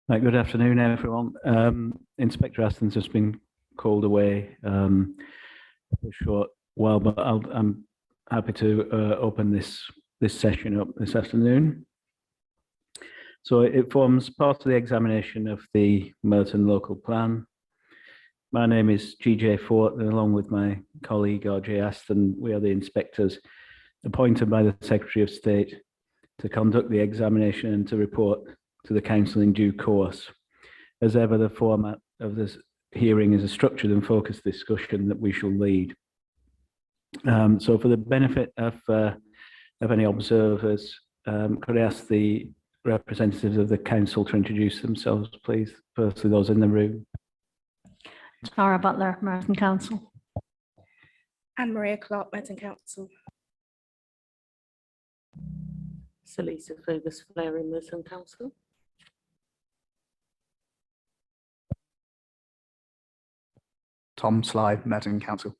Good afternoon, everyone. Inspector Aston's just been called away for a short while, but I'm happy to open this session up this afternoon. So it forms part of the examination of the Merton local plan. My name is GJ Fort, and along with my colleague RJ Aston, we are the inspectors appointed by the Secretary of State to conduct the examination and to report to the Council in due course. As ever, the format of this hearing is a structured and focused discussion that we shall lead. So for the benefit of any observers, could I ask the representatives of the Council to introduce themselves, please? Firstly, those in the room. Tara Butler, Merton Council. And Maria Clark, Merton Council. Salisa Fergus Fleury, Merton Council. Tom Sly, Merton Council.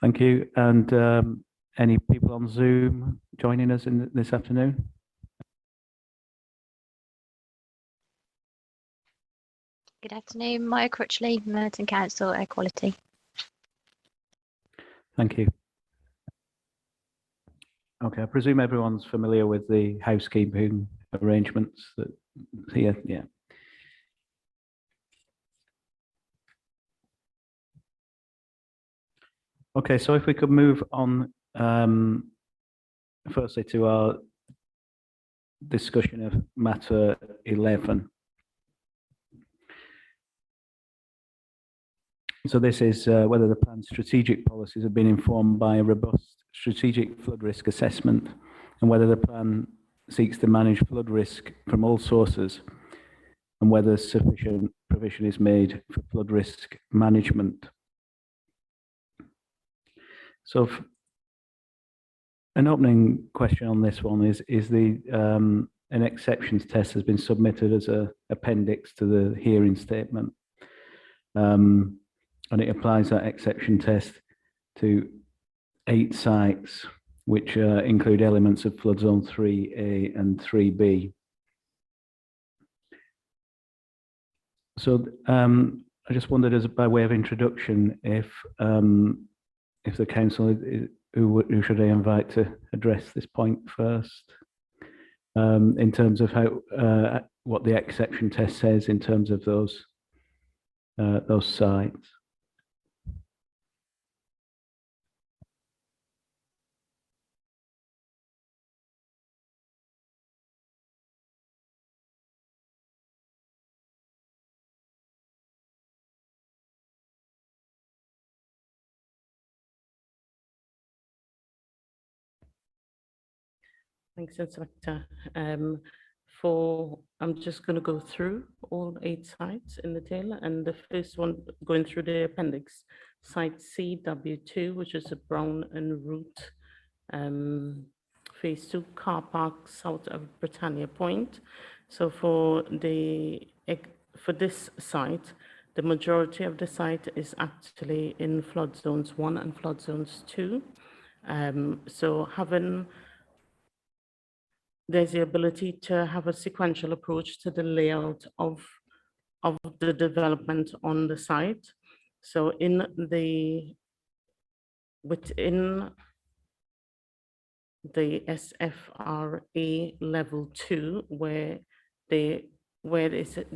Thank you. And any people on Zoom joining us in this afternoon? Good afternoon, Maya Crutchley, Merton Council, Air Quality. Thank you. Okay, I presume everyone's familiar with the housekeeping arrangements that here, yeah. Okay, so if we could move on firstly to our discussion of matter 11. So this is whether the plan's strategic policies have been informed by a robust strategic flood risk assessment, and whether the plan seeks to manage flood risk from all sources, and whether sufficient provision is made for flood risk management. So an opening question on this one is the an exceptions test has been submitted as an appendix to the hearing statement. And it applies that exception test to 8 sites, which include elements of flood zone 3A and 3B. So I just wondered, as by way of introduction, if the council, who should I invite to address this point first, in terms of how what the exception test says in terms of those sites. Thanks, Inspector. I'm just going to go through all 8 sites in detail, and the first one going through the appendix, site CW2, which is a Brown and Root phase 2 car park south of Britannia Point. So for this site, the majority of the site is actually in flood zones 1 and flood zones 2. So there's the ability to have a sequential approach to the layout of the development on the site. So within the SFRA level 2, where they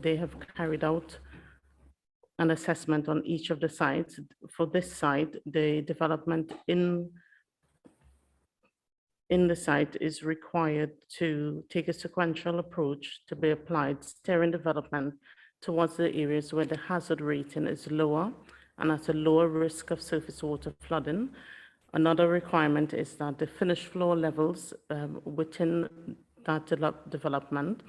have carried out an assessment on each of the sites. For this site, the development in the site is required to take a sequential approach to be applied, steering development towards the areas where the hazard rating is lower and at a lower risk of surface water flooding. Another requirement is that the finished floor levels within that development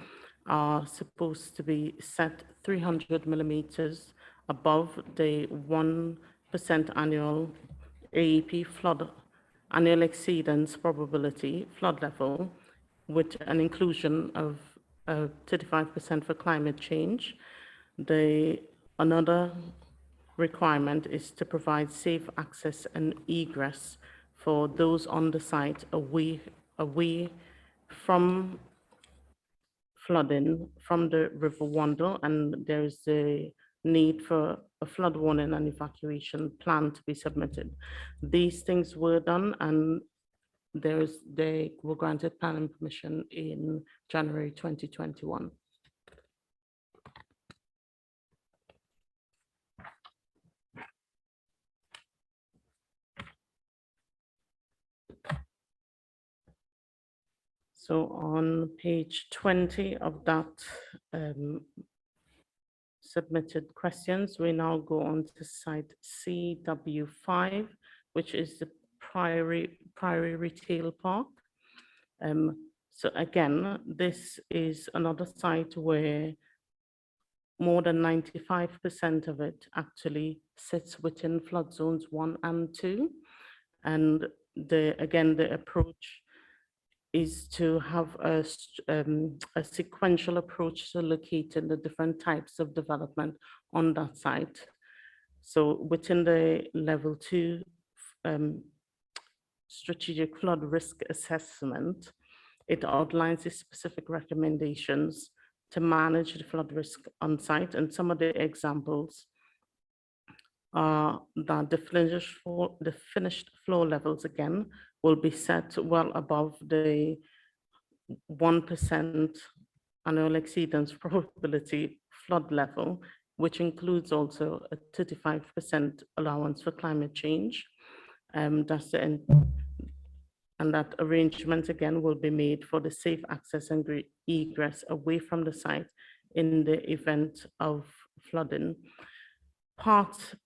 are supposed to be set 300 millimeters above the 1% annual AEP flood annual exceedance probability flood level, with an inclusion of 35% for climate change. Another requirement is to provide safe access and egress for those on the site away from flooding from the River Wandle, and there is a need for a flood warning and evacuation plan to be submitted. These things were done, and they were granted planning permission in January 2021. So on page 20 of that submitted questions, we now go on to site CW5, which is the Priory Retail Park. So again, this is another site where more than 95% of it actually sits within flood zones 1 and 2. And again, the approach is to have a sequential approach to locating the different types of development on that site. So within the level 2 strategic flood risk assessment, it outlines the specific recommendations to manage the flood risk on site. And some of the examples are that the finished floor levels again will be set well above the 1% annual exceedance probability flood level, which includes also a 35% allowance for climate change. That's the end. And that arrangement again will be made for the safe access and egress away from the site in the event of flooding. Part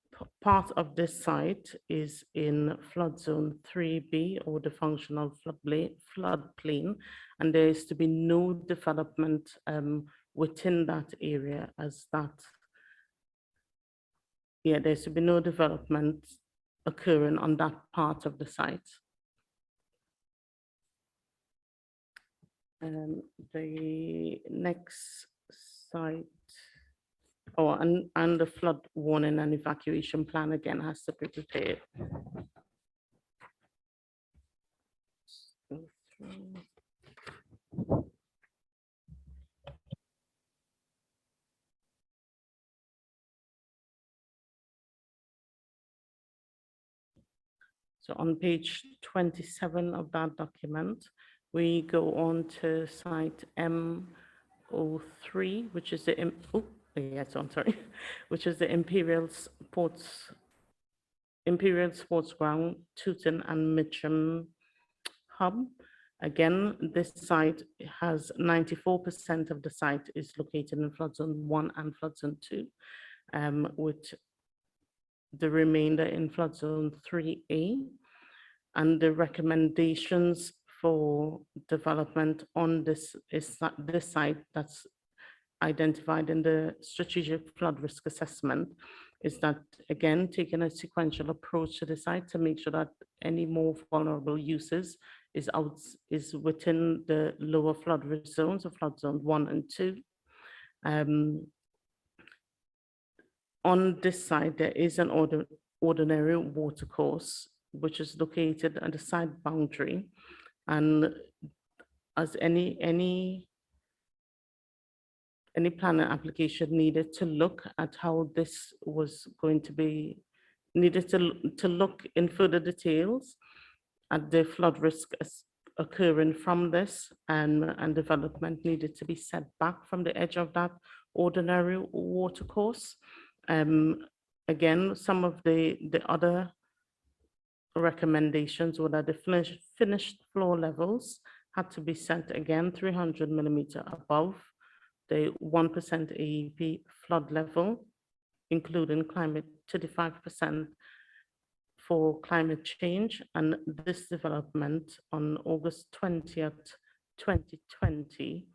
of this site is in flood zone 3B, or the functional floodplain, and there is to be no development within that area as that. Yeah, there's to be no development occurring on that part of the site. The next site, and the flood warning and evacuation plan again has to be prepared. So on page 27 of that document, we go on to site M03, which is the which is the Imperial Sports Ground, Tooting and Mitcham Hub. Again, this site has 94% of the site is located in flood zone 1 and flood zone 2, with the remainder in flood zone 3A. And the recommendations for development on this site that's identified in the strategic flood risk assessment is that, again, taking a sequential approach to the site to make sure that any more vulnerable uses is within the lower flood risk zones of flood zone 1 and 2. On this site, there is an ordinary watercourse which is located at the side boundary, and as any planning application needed to look at how this was going to be, needed to look in further details at the flood risk occurring from this, and development needed to be set back from the edge of that ordinary watercourse. Again, some of the other recommendations were that the finished floor levels had to be set again 300 millimeter above the 1% AEP flood level, including 35% for climate change. And this development on August 20th, 2020,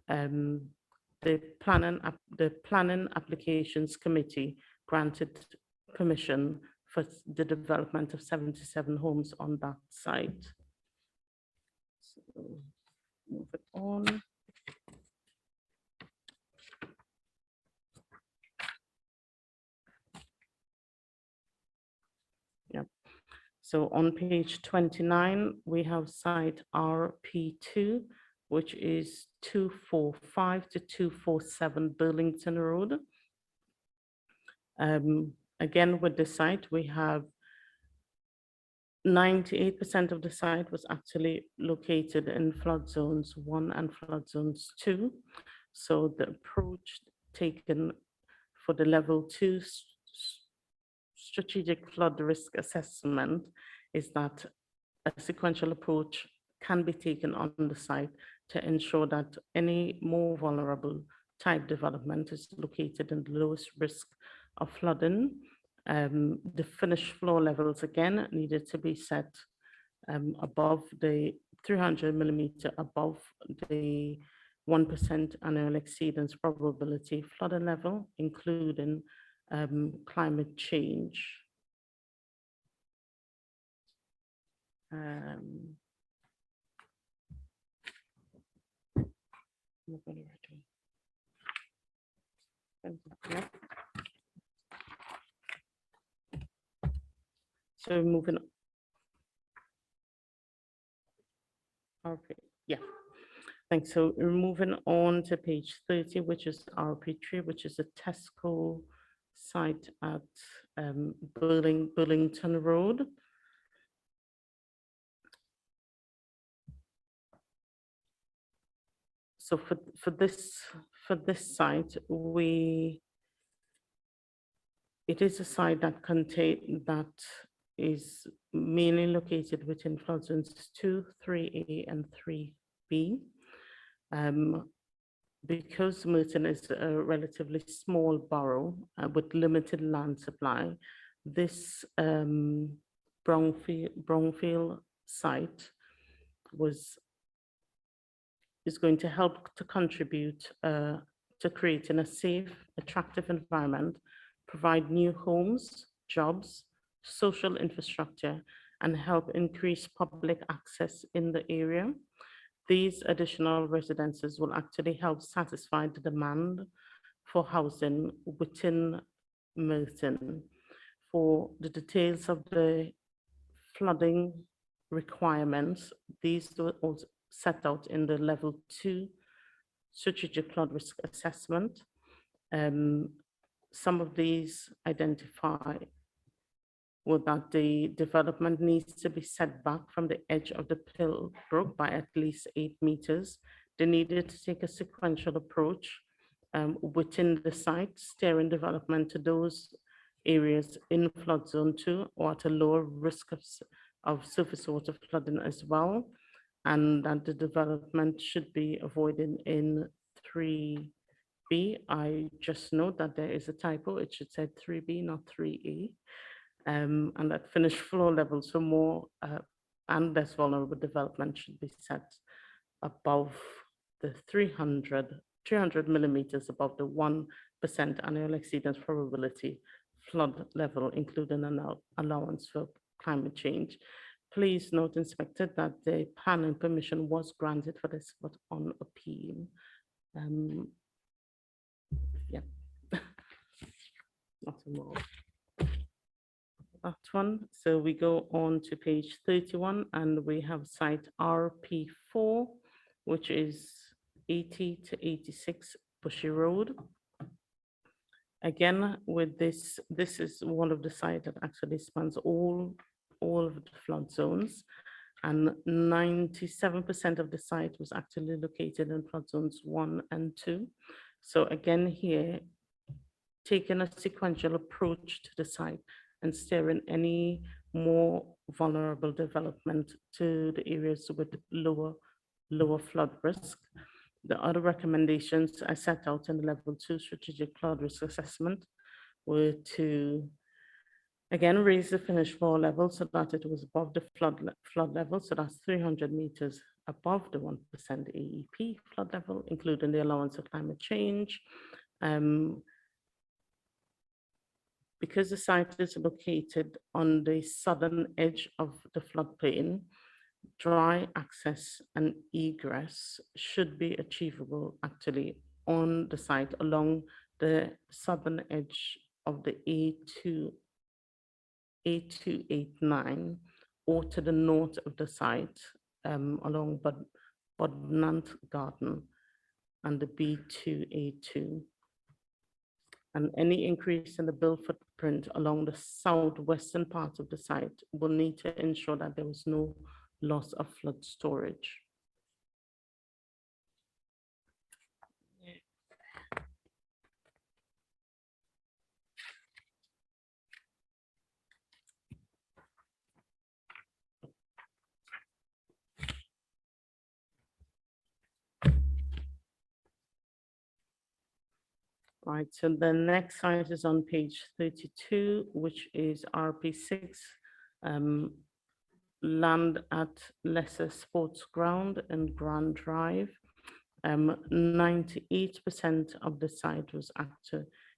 the planning applications committee granted permission for the development of 77 homes on that site. So, move it on. Yeah. So on page 29, we have site RP2, which is 245 to 247 Burlington Road. Again, with the site, we have 98% of the site was actually located in flood zones 1 and flood zones 2. So the approach taken for the level 2 strategic flood risk assessment is that a sequential approach can be taken on the site to ensure that any more vulnerable type development is located in the lowest risk of flooding. The finished floor levels again needed to be set above the 300 millimeter above the 1% annual exceedance probability flooding level, including climate change. So moving on. Okay, yeah. Thanks. So we're moving on to page 30, which is RP3, which is a Tesco site at Burlington Road. So for this site, it is a site that is mainly located within flood zones 2, 3A, and 3B. Because Merton is a relatively small borough with limited land supply, this brownfield site is going to help to contribute to creating a safe, attractive environment, provide new homes, jobs, social infrastructure, and help increase public access in the area. These additional residences will actually help satisfy the demand for housing within Merton. For the details of the flooding requirements, these were also set out in the level 2 strategic flood risk assessment. Some of these identify that the development needs to be set back from the edge of the Pill Brook by at least 8 meters. They needed to take a sequential approach within the site, steering development to those areas in flood zone 2 or at a lower risk of surface water flooding as well, and that the development should be avoided in 3B. I just note that there is a typo. It should say 3B, not 3A. And that finished floor levels for more and less vulnerable development should be set above the 300 millimeters above the 1% annual exceedance probability flood level, including an allowance for climate change. Please note, Inspector, that the planning permission was granted for this, but on appeal. Yeah, nothing more. That one. So we go on to page 31 and we have site RP4, which is 80 to 86 Bushy Road. Again, with this is one of the sites that actually spans all of the flood zones, and 97% of the site was actually located in flood zones 1 and 2. So again here, taking a sequential approach to the site and steering any more vulnerable development to the areas with lower flood risk. The other recommendations I set out in the level 2 strategic flood risk assessment were to, again, raise the finished floor level so that it was above the flood level. So that's 300 meters above the 1% AEP flood level, including the allowance of climate change. Because the site is located on the southern edge of the floodplain, dry access and egress should be achievable actually on the site along the southern edge of the A289 or to the north of the site along Budnant Garden. and the B2A2. And any increase in the build footprint along the southwestern part of the site will need to ensure that there was no loss of flood storage. Right, so the next site is on page 32, which is RP6, land at Lesser Sports Ground and Grand Drive. 98% of the site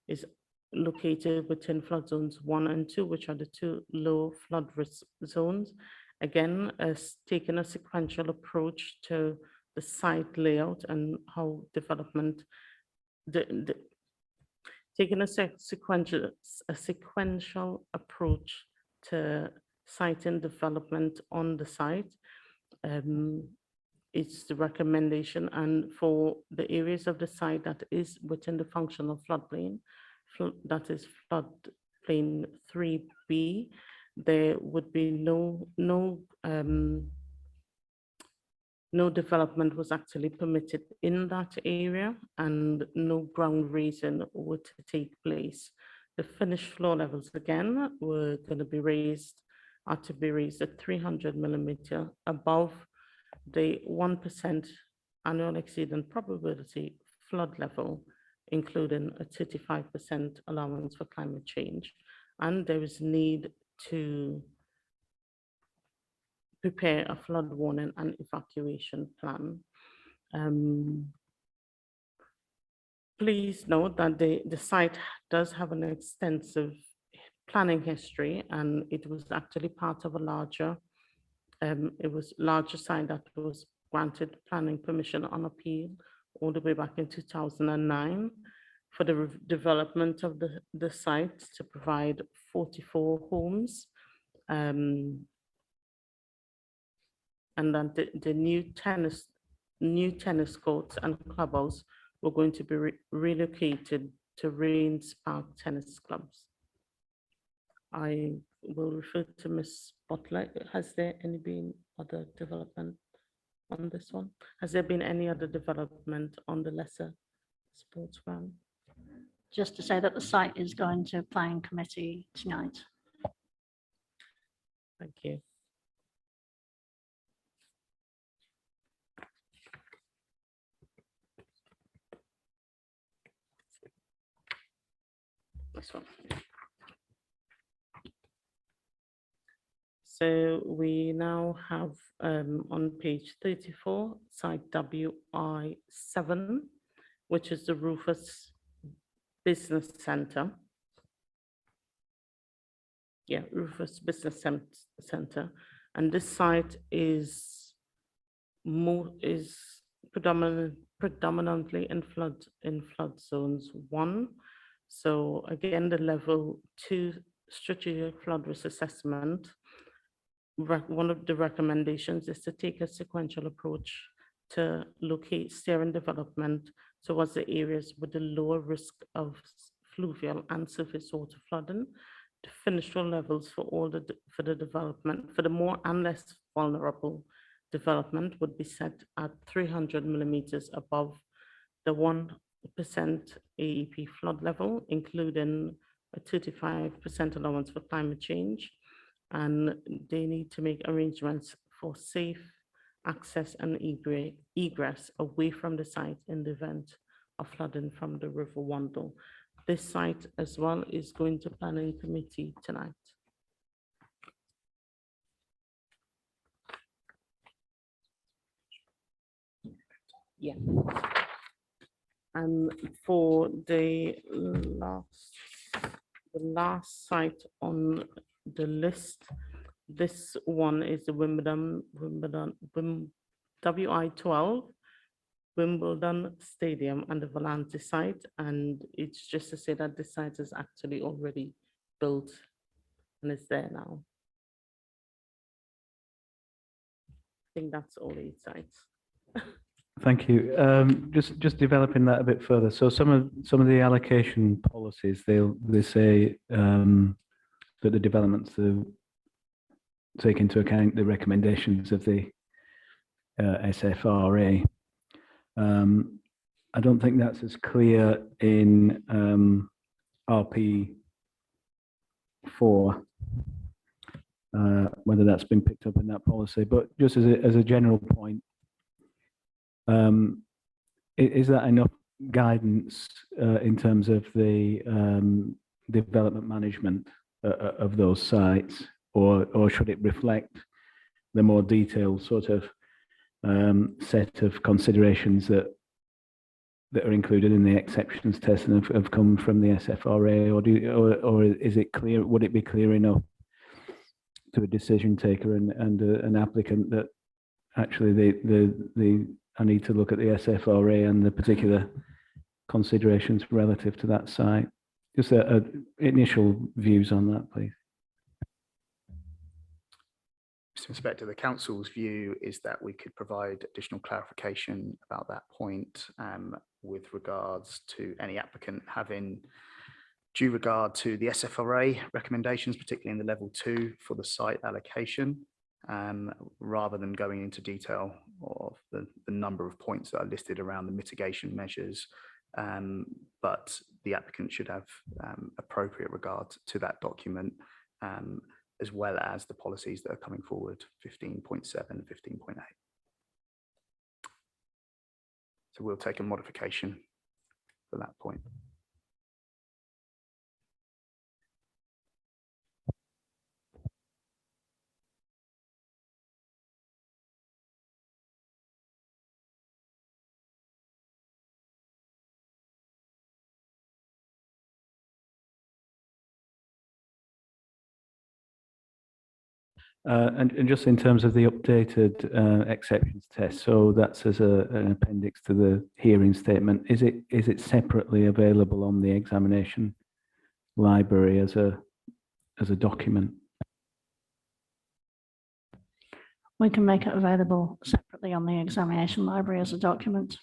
is located within flood zones 1 and 2, which are the two low flood risk zones. Again, as taking a sequential approach to the site layout and how development, taking a sequential approach to site and development on the site. It's the recommendation, and for the areas of the site that is within the functional floodplain, that is floodplain 3B, there would be no development was actually permitted in that area, and no ground raising would take place. The finished floor levels again were going to be raised, are to be raised at 300 millimeter above the 1% annual exceeding probability flood level, including a 35% allowance for climate change. And there is need to prepare a flood warning and evacuation plan. Please note that the site does have an extensive planning history, and it was actually part of a larger site that was granted planning permission on appeal all the way back in 2009 for the development of the site to provide 44 homes. And then the new tennis courts and clubhouse were going to be relocated to Rains Park Tennis Clubs. I will refer to Ms. Butler. Has there been other development on this one? Has there been any other development on the Lesser Sports Ground? Just to say that the site is going to planning committee tonight. Thank you. This one. So we now have on page 34, site WI7, which is the Rufus Business Center. Yeah, Rufus Business Center. And this site is predominantly in flood zones 1. So again, the level 2 strategic flood risk assessment, one of the recommendations is to take a sequential approach to locate steering development towards the areas with the lower risk of fluvial and surface water flooding. The finished flow levels for the development, for the more and less vulnerable development, would be set at 300 millimeters above the 1% AEP flood level, including a 35% allowance for climate change. And they need to make arrangements for safe access and egress away from the site in the event of flooding from the River Wandle. This site as well is going to planning committee tonight. Yeah. And for the last site on the list, this one is the WI12, Wimbledon Stadium and the Volante site. And it's just to say that this site is actually already built and it's there now. I think that's all 8 sites. Thank you. Just developing that a bit further. So some of the allocation policies, they say that the developments to take into account the recommendations of the SFRA. I don't think that's as clear in RP4, whether that's been picked up in that policy. But just as a general point, is that enough guidance in terms of the development management of those sites, or should it reflect the more detailed sort of set of considerations that are included in the exceptions test and have come from the SFRA, or is it clear? Would it be clear enough to a decision taker and an applicant that actually I need to look at the SFRA and the particular considerations relative to that site? Just initial views on that, please. Mr. Inspector, the council's view is that we could provide additional clarification about that point with regards to any applicant having due regard to the SFRA recommendations, particularly in the level 2 for the site allocation, rather than going into detail of the number of points that are listed around the mitigation measures. But the applicant should have appropriate regard to that document, as well as the policies that are coming forward, 15.7, 15.8. So we'll take a modification for that point. And just in terms of the updated exceptions test, so that's as an appendix to the hearing statement. Is it separately available on the examination library as a document? We can make it available separately on the examination library as a document.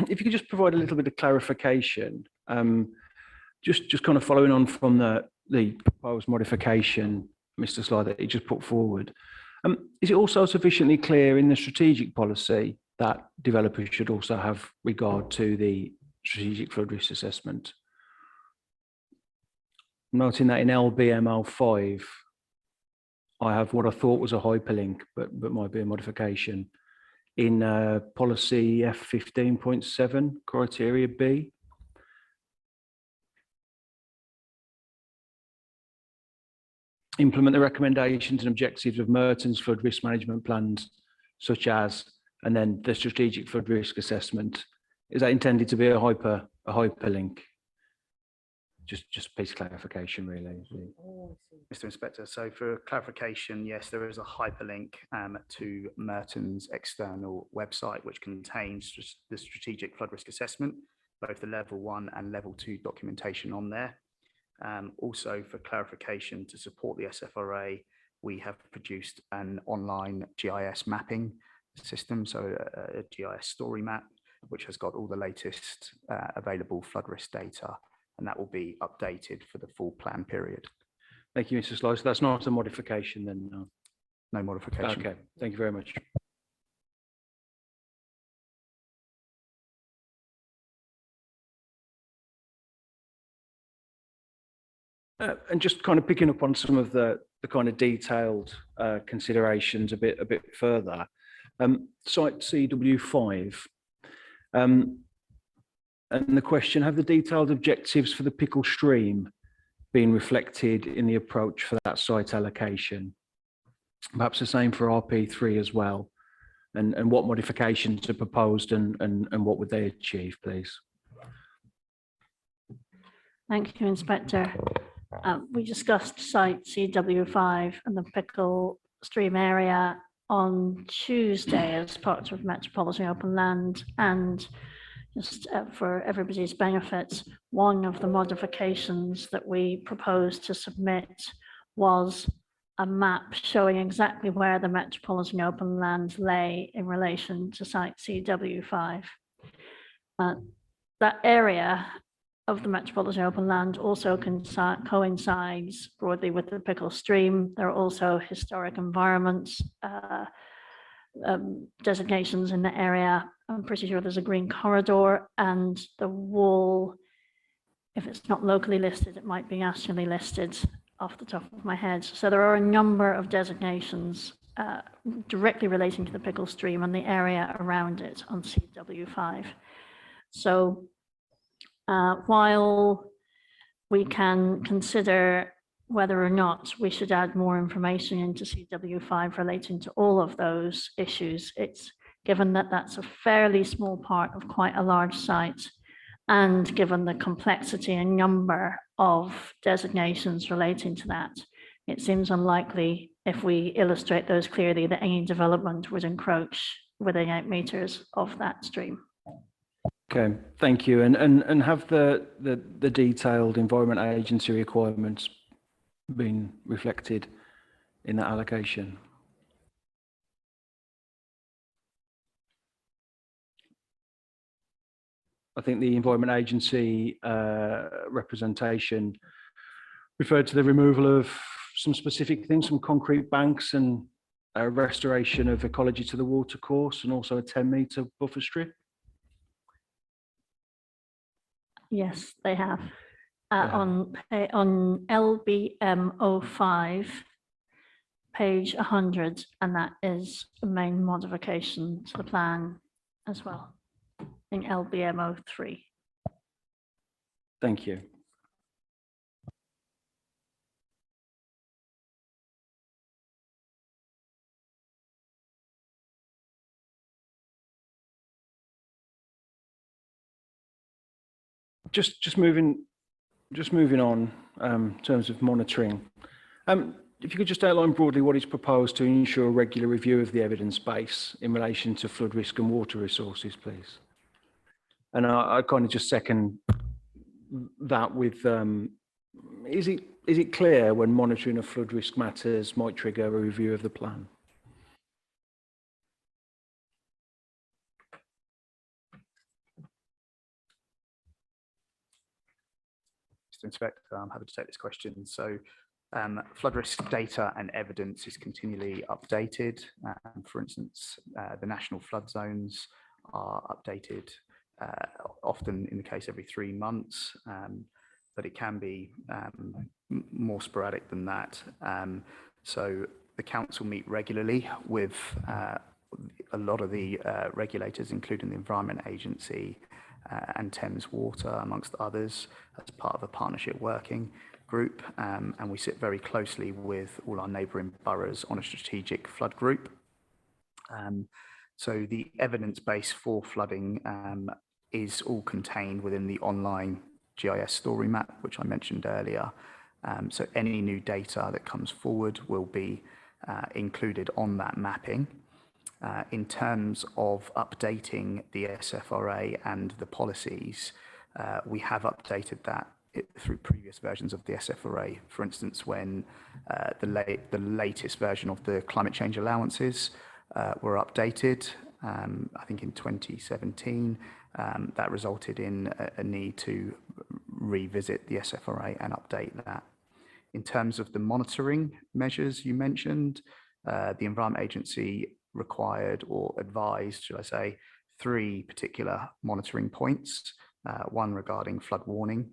If you could just provide a little bit of clarification, just kind of following on from the proposed modification, Mr. Sly, that you just put forward. Is it also sufficiently clear in the strategic policy that developers should also have regard to the strategic flood risk assessment? Noting that in LBML5, I have what I thought was a hyperlink, but might be a modification. In policy F15.7, criteria B. Implement the recommendations and objectives of Merton's flood risk management plans, such as, and then the strategic flood risk assessment. Is that intended to be a hyperlink? Just a piece of clarification, really. Mr. Inspector, so for clarification, yes, there is a hyperlink to Merton's external website, which contains the strategic flood risk assessment, both the level 1 and level 2 documentation on there. Also, for clarification, to support the SFRA, we have produced an online GIS mapping system, so a GIS story map, which has got all the latest available flood risk data, and that will be updated for the full plan period. Thank you, Mr. Sly. So that's not a modification then? No, no modification. Okay, thank you very much. And just kind of picking up on some of the kind of detailed considerations a bit further. Site CW5. And the question, have the detailed objectives for the Pickle Stream being reflected in the approach for that site allocation? Perhaps the same for RP3 as well. And what modifications are proposed and what would they achieve, please? Thank you, Inspector. We discussed site CW5 and the Pickle Stream area on Tuesday as part of Metropolitan Open Land, and just for everybody's benefit, one of the modifications that we proposed to submit was a map showing exactly where the Metropolitan Open Land lay in relation to site CW5. That area of the Metropolitan Open Land also coincides broadly with the Pickle Stream. There are also historic environments designations in the area. I'm pretty sure there's a green corridor, and the wall, if it's not locally listed, it might be nationally listed off the top of my head. So there are a number of designations directly relating to the Pickle Stream and the area around it on CW5. So while we can consider whether or not we should add more information into CW5 relating to all of those issues, it's given that that's a fairly small part of quite a large site, and given the complexity and number of designations relating to that, it seems unlikely, if we illustrate those clearly, that any development would encroach within 8 meters of that stream. Okay, thank you. And have the detailed Environment Agency requirements been reflected in that allocation? I think the Environment Agency representation referred to the removal of some specific things, some concrete banks and a restoration of ecology to the watercourse, and also a 10-meter buffer strip. Yes, they have. On LBM 05, page 100, and that is the main modification to the plan as well in LBM 03. Thank you. Just moving on in terms of monitoring. If you could just outline broadly what is proposed to ensure a regular review of the evidence base in relation to flood risk and water resources, please. And I kind of just second that with, is it clear when monitoring of flood risk matters might trigger a review of the plan? Mr. Inspector, I'm happy to take this question. So flood risk data and evidence is continually updated. For instance, the national flood zones are updated often, in the case, every 3 months, but it can be more sporadic than that. So the council meet regularly with a lot of the regulators, including the Environment Agency and Thames Water, amongst others, as part of a partnership working group, and we sit very closely with all our neighbouring boroughs on a strategic flood group. So the evidence base for flooding is all contained within the online GIS story map, which I mentioned earlier. So any new data that comes forward will be included on that mapping. In terms of updating the SFRA and the policies, we have updated that through previous versions of the SFRA. For instance, when the latest version of the climate change allowances were updated, I think in 2017, that resulted in a need to revisit the SFRA and update that. In terms of the monitoring measures you mentioned, the Environment Agency required or advised, should I say, 3 particular monitoring points, one regarding flood warning,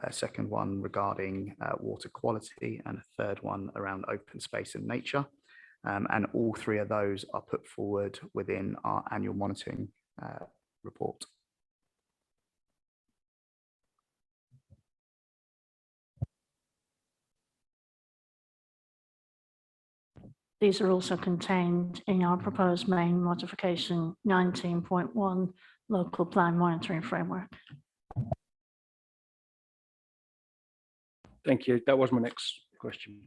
a second one regarding water quality, and a third one around open space and nature. And all 3 of those are put forward within our annual monitoring report. These are also contained in our proposed main modification 19.1 local plan monitoring framework. Thank you. That was my next question.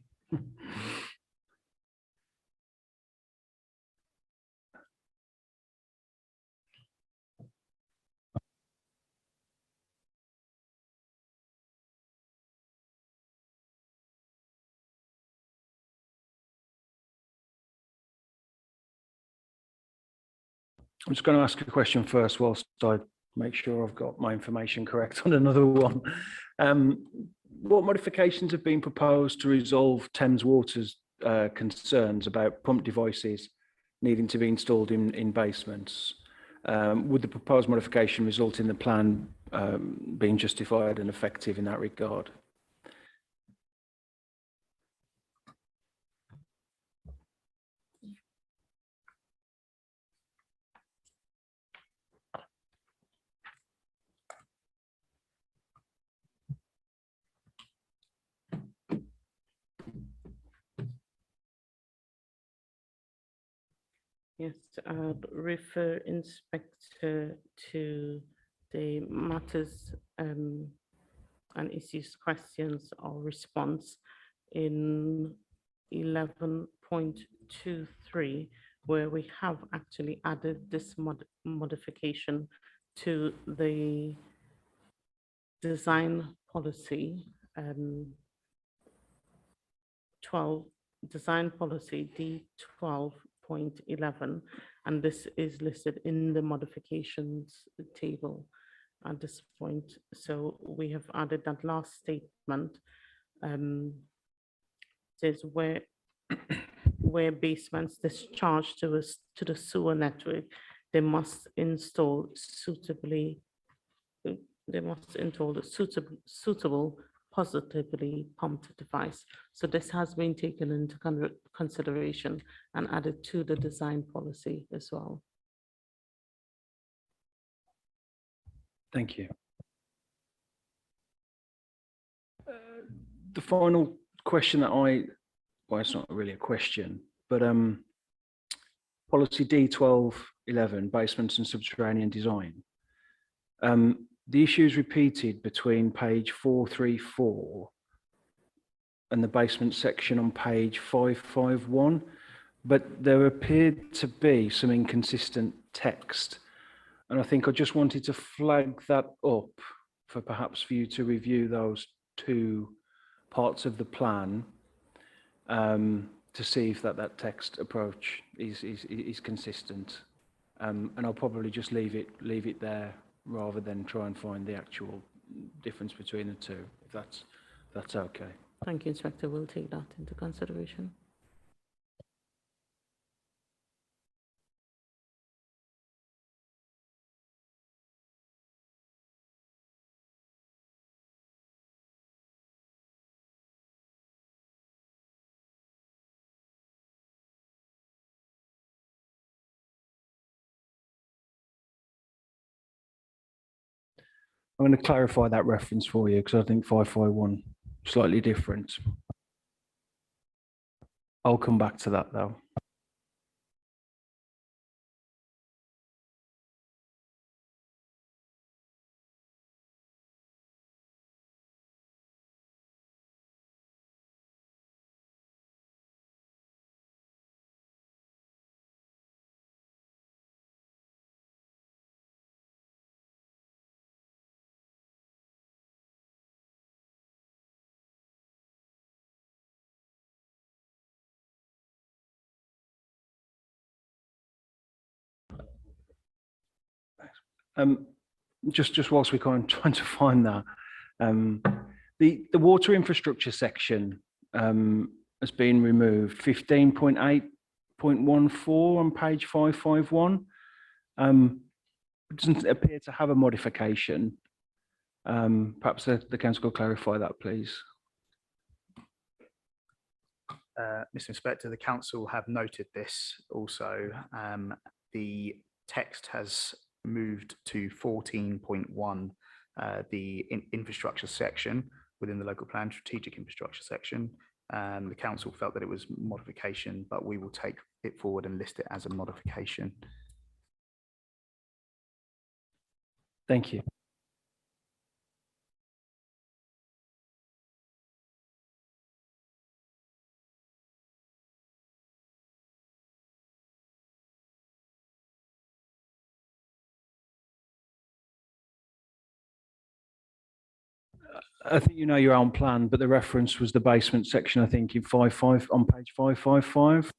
I'm just going to ask a question first whilst I make sure I've got my information correct on another one. What modifications have been proposed to resolve Thames Water's concerns about pump devices needing to be installed in basements? Would the proposed modification result in the plan being justified and effective in that regard? Yes, I'd refer Inspector to the matters and issues, questions or response in 11.23, where we have actually added this modification to the design policy 12, design policy D12.11, and this is listed in the modifications table at this point. So we have added that last statement. Says where basements discharge to the sewer network, they must install suitably. They must install the suitable positively pumped device. So this has been taken into consideration and added to the design policy as well. Thank you. The final question that well, it's not really a question, but policy D12.11, basements and subterranean design. The issue is repeated between page 434 and the basement section on page 551, but there appeared to be some inconsistent text. And I think I just wanted to flag that up for perhaps for you to review those two parts of the plan to see if that text approach is consistent. And I'll probably just leave it there rather than try and find the actual difference between the two, if that's okay. Thank you, Inspector. We'll take that into consideration. I'm going to clarify that reference for you because I think 551 slightly different. I'll come back to that though. Just whilst we're kind of trying to find that, the water infrastructure section has been removed. 15.8.14 on page 551. It doesn't appear to have a modification. Perhaps the council could clarify that, please. Mr. Inspector, the council have noted this also. The text has moved to 14.1, the infrastructure section within the local plan strategic infrastructure section. The council felt that it was modification, but we will take it forward and list it as a modification. Thank you. I think you know your own plan, but the reference was the basement section, I think, in 5.5 on page 555.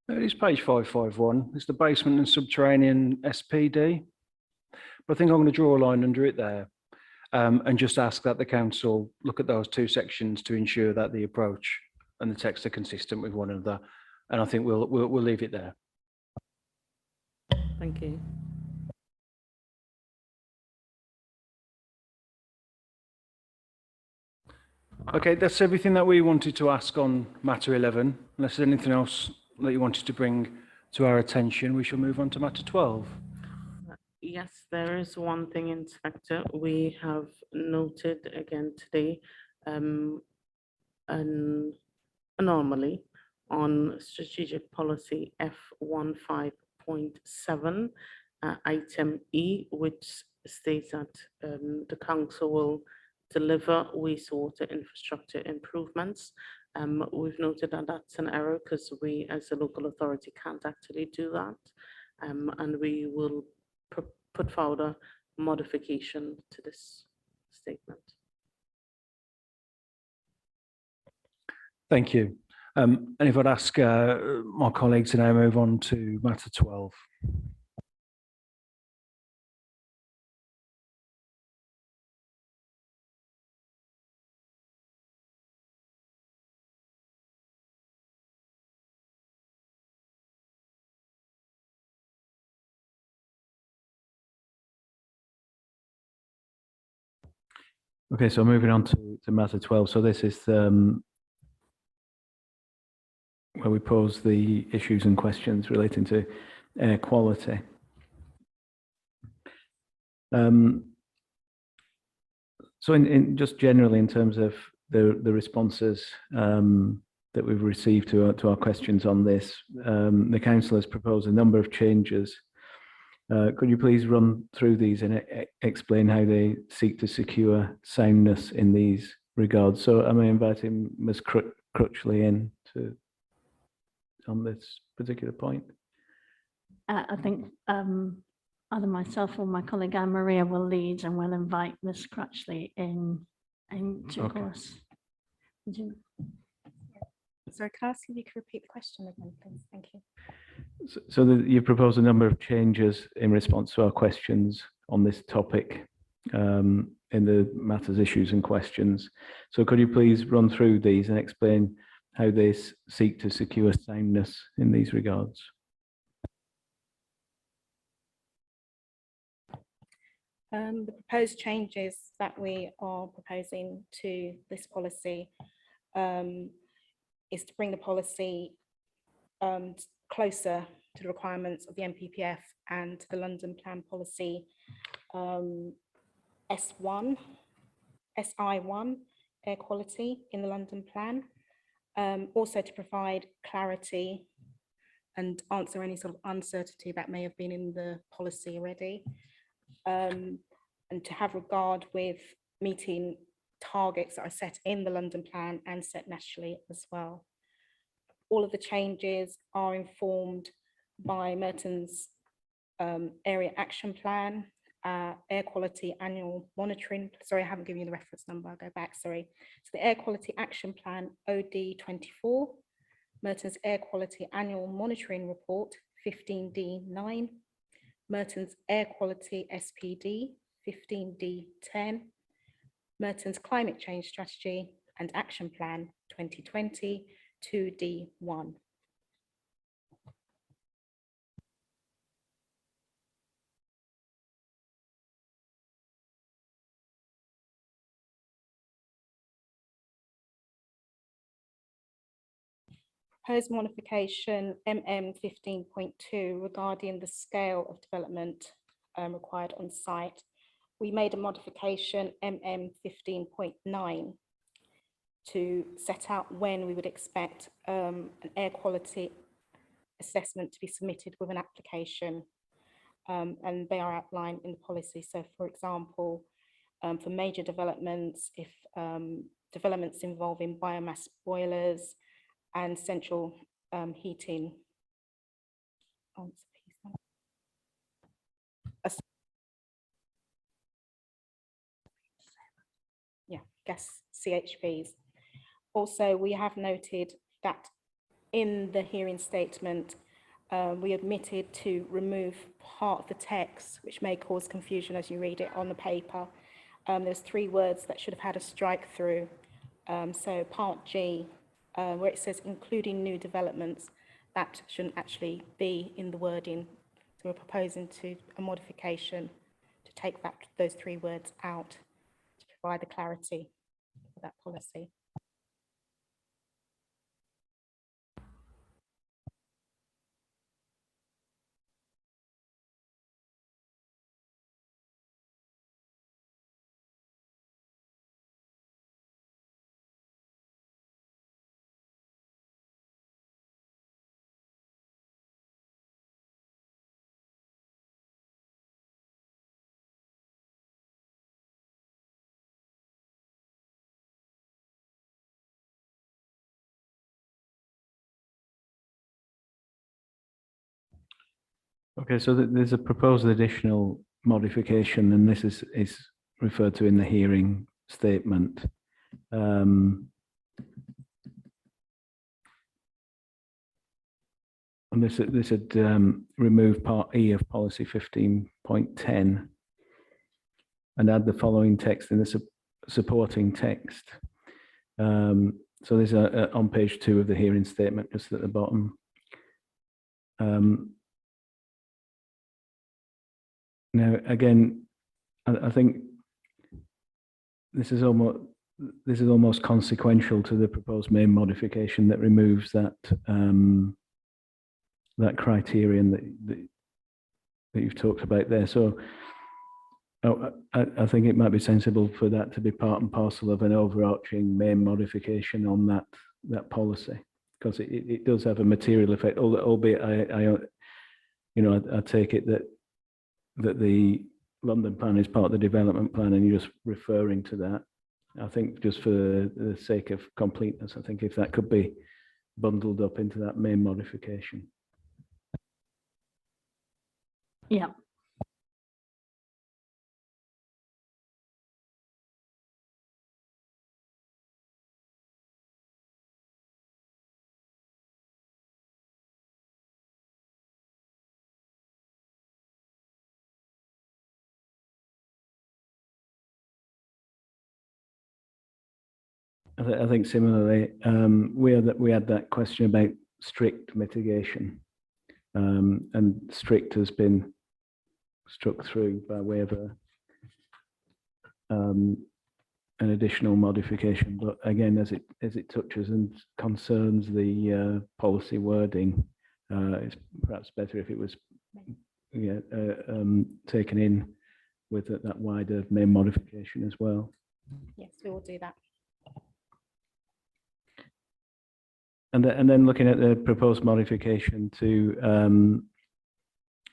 It is page 551. It's the basement and subterranean SPD. But I think I'm going to draw a line under it there and just ask that the council look at those two sections to ensure that the approach and the text are consistent with one another. And I think we'll leave it there. Thank you. Okay, that's everything that we wanted to ask on matter 11. Unless there's anything else that you wanted to bring to our attention, we shall move on to matter 12. Yes, there is one thing, Inspector. We have noted again today an anomaly on strategic policy F15.7, item E, which states that the council will deliver wastewater infrastructure improvements. We've noted that that's an error because we as a local authority can't actually do that. And we will put forward a modification to this statement. Thank you. And if I'd ask my colleague to now move on to matter 12. Okay, so moving on to matter 12. So this is where we pose the issues and questions relating to air quality. So in just generally in terms of the responses that we've received to our questions on this, the council has proposed a number of changes. Could you please run through these and explain how they seek to secure soundness in these regards? So am I inviting Ms. Crutchley in to on this particular point? I think either myself or my colleague Anne Maria will lead, and we'll invite Ms. Crutchley in due Okay. course. Would you- Sorry, can I ask if you could repeat the question again, please? Thank you. So you've proposed a number of changes in response to our questions on this topic in the matters, issues and questions. So could you please run through these and explain how they seek to secure soundness in these regards? The proposed changes that we are proposing to this policy is to bring the policy closer to the requirements of the MPPF and the London Plan Policy SI1, air quality in the London Plan. Also to provide clarity and answer any sort of uncertainty that may have been in the policy already. And to have regard with meeting targets that are set in the London Plan and set nationally as well. All of the changes are informed by Merton's area action plan, air quality annual monitoring. Sorry, I haven't given you the reference number. I'll go back, sorry. So the air quality action plan OD24, Merton's air quality annual monitoring report 15D9, Merton's air quality SPD 15D10, Merton's climate change strategy and action plan 2020 2D1. Proposed modification MM15.2 regarding the scale of development required on site. We made a modification MM15.9 to set out when we would expect an air quality assessment to be submitted with an application, and they are outlined in the policy. So for example, for major developments, if developments involving biomass boilers and central heating. Yeah, gas CHPs. Also, we have noted that in the hearing statement, we omitted to remove part of the text, which may cause confusion as you read it on the paper. There's 3 words that should have had a strike through. So part G, where it says including new developments, that shouldn't actually be in the wording. So we're proposing a modification to take those 3 words out to provide the clarity for that policy. Okay, so there's a proposed additional modification, and this is referred to in the hearing statement. And this had removed part E of policy 15.10 and add the following text in the supporting text. So there's on page 2 of the hearing statement, just at the bottom. Now, again, I think this is almost consequential to the proposed main modification that removes that that criterion that you've talked about there. So I think it might be sensible for that to be part and parcel of an overarching main modification on that policy, because it does have a material effect. Albeit I take it that the London plan is part of the development plan, and you're just referring to that. I think just for the sake of completeness, I think if that could be bundled up into that main modification. Yeah. I think similarly, we had that question about strict mitigation, and strict has been struck through by way of an additional modification, but again, as it touches and concerns the policy wording, it's perhaps better if it was taken in with that wider main modification as well. Yes, we will do that. And then looking at the proposed modification to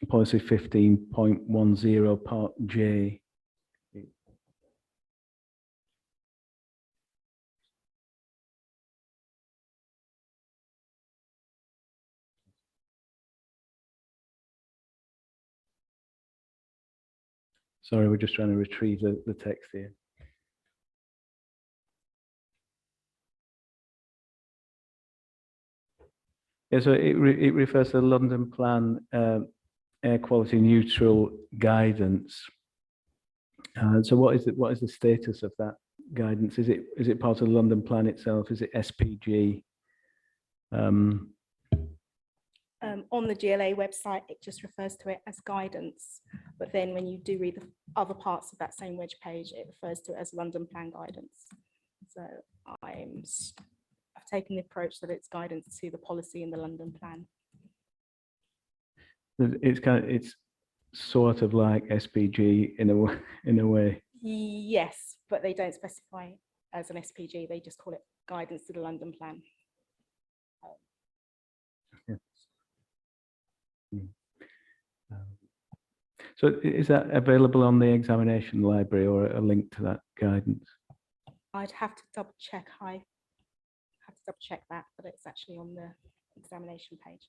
policy 15.10 part J. Sorry, we're just trying to retrieve the text here. Yeah, so it refers to the London Plan air quality neutral guidance. So what is the status of that guidance? Is it part of the London Plan itself? Is it SPG? On the GLA website, it just refers to it as guidance. But then when you do read the other parts of that same web page, it refers to it as London Plan guidance. So I've taken the approach that it's guidance to the policy in the London Plan. It's sort of like SPG in a way. Yes, but they don't specify as an SPG. They just call it guidance to the London Plan. So is that available on the examination library or a link to that guidance? I'd have to double check. I have to double check that, but it's actually on the examination page.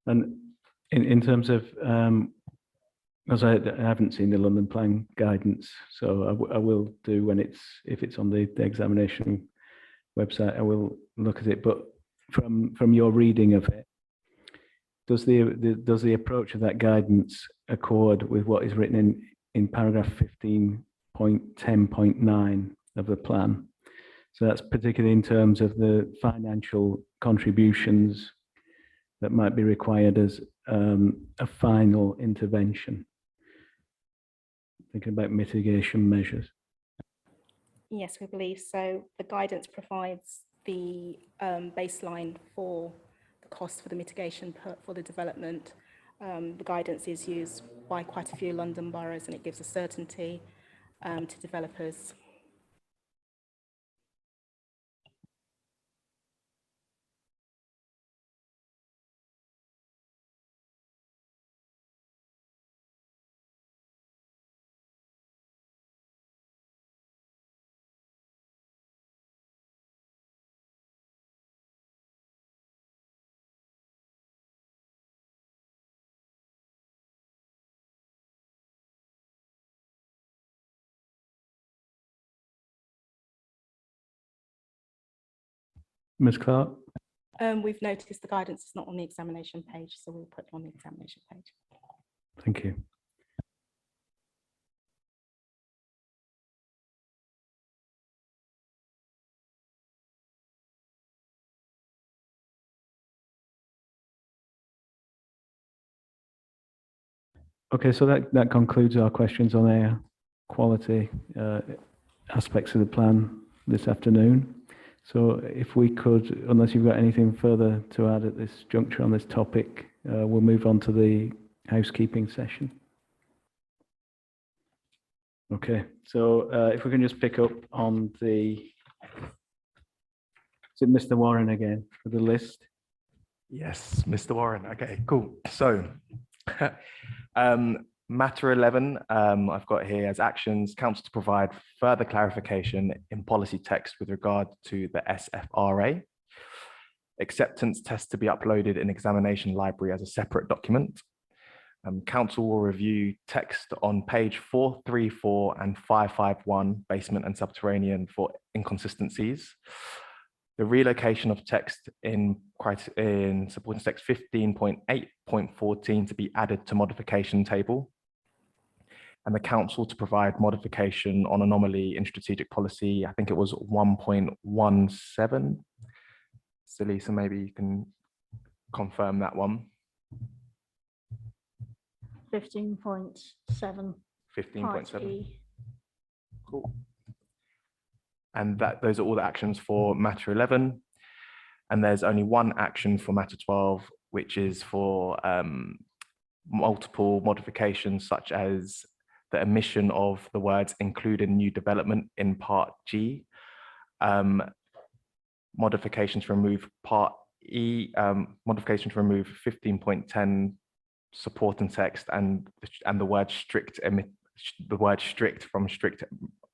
And in terms of, as I haven't seen the London Plan guidance, so I will do if it's on the examination website, I will look at it. But from your reading of it, does the approach of that guidance accord with what is written in paragraph 15.10.9 of the plan? So that's particularly in terms of the financial contributions that might be required as a final intervention. Thinking about mitigation measures. Yes, we believe so. The guidance provides the baseline for the cost for the mitigation for the development. The guidance is used by quite a few London boroughs, and it gives a certainty to developers. Ms. Clark? We've noticed the guidance is not on the examination page, so we'll put it on the examination page. Thank you. Okay, so that concludes our questions on air quality aspects of the plan this afternoon. So if we could, unless you've got anything further to add at this juncture on this topic, we'll move on to the housekeeping session. Okay, so if we can just pick up on is it Mr. Warren again for the list? Yes, Mr. Warren. Okay, cool. So matter 11, I've got here as actions, council to provide further clarification in policy text with regard to the SFRA. Acceptance test to be uploaded in examination library as a separate document. Council will review text on page 434 and 551, basement and subterranean, for inconsistencies. The relocation of text in supporting text 15.8.14 to be added to modification table. And the council to provide modification on anomaly in strategic policy. I think it was 1.17. So Lisa, maybe you can confirm that one. 15.7. 15.7. E. Cool. And those are all the actions for matter 11. And there's only one action for matter 12, which is for multiple modifications, such as the omission of the words including new development in part G, modifications to remove part E, modification to remove 15.10 supporting text and the word strict from strict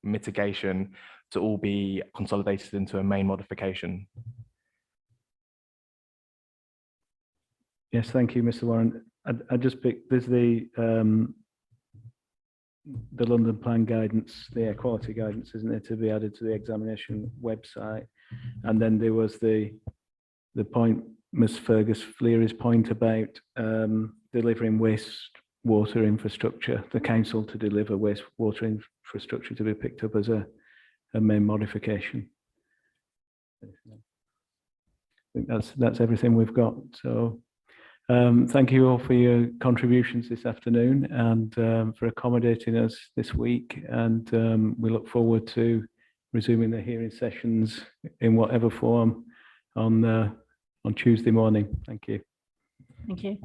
mitigation to all be consolidated into a main modification. Yes, thank you, Mr. Warren. I just picked, there's the London Plan guidance, the air quality guidance, isn't there, to be added to the examination website. And then there was the point, Ms. Fergus Fleary's point about delivering wastewater infrastructure, the council to deliver wastewater infrastructure to be picked up as a main modification. I think that's everything we've got. So thank you all for your contributions this afternoon and for accommodating us this week. And we look forward to resuming the hearing sessions in whatever form on Tuesday morning. Thank you. Thank you.